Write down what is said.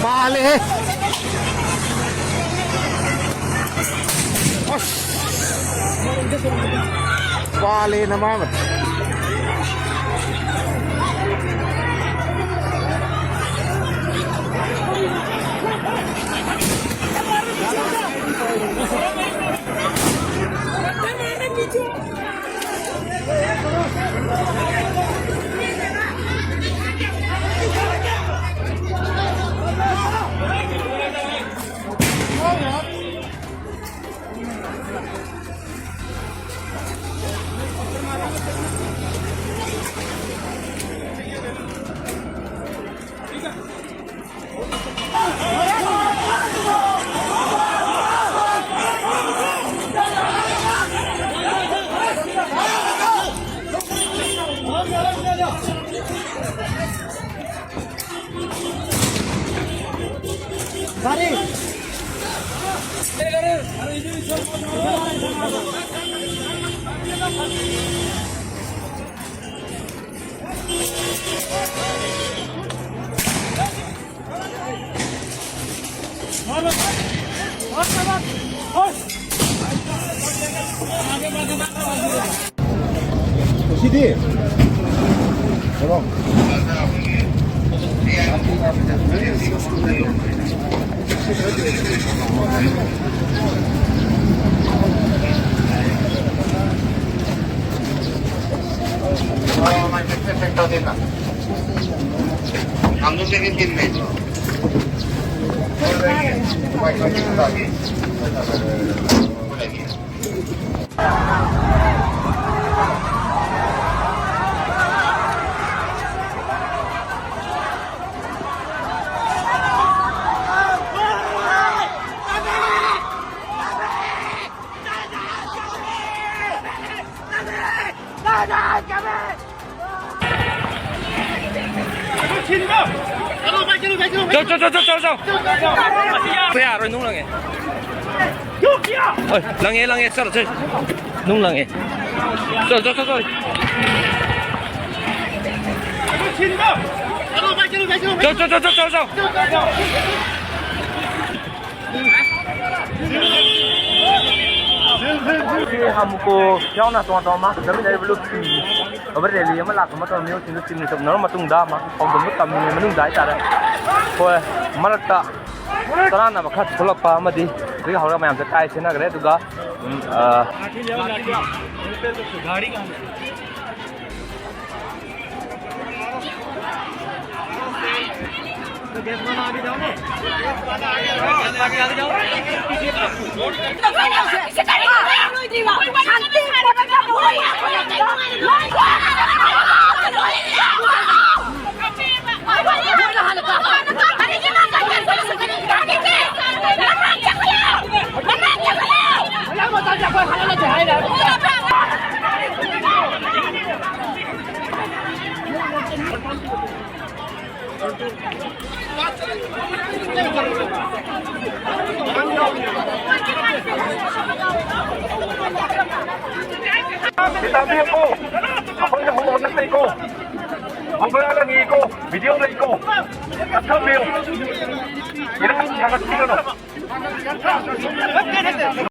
Bale. Bale naman. Sini. Tolong. Kamu jadi tim nih. Jauh. Phải rồi nung lagi. Ôi, lagi, sorry. Nung lagi. Sorry. Jauh. हमको क्या ना तो मा जमीन है ब्लू टी अब रेली में लाख में तो म्यूट सिंग सिंग सब नर मतुंग दा मा फौज में तम में मनुंग जाय तारे होय मरकता तराना मखत थोलपा मदी रि हौरा मयam से काय सेना गरे दुगा गाड़ी का तो गैस बना आगे जाओ ने आगे जाओ शांति Sinabi ko, ako yung humunak na iko. Ang pangalan ni iko, video na iko. At sabi yun, ilang hangat sila no?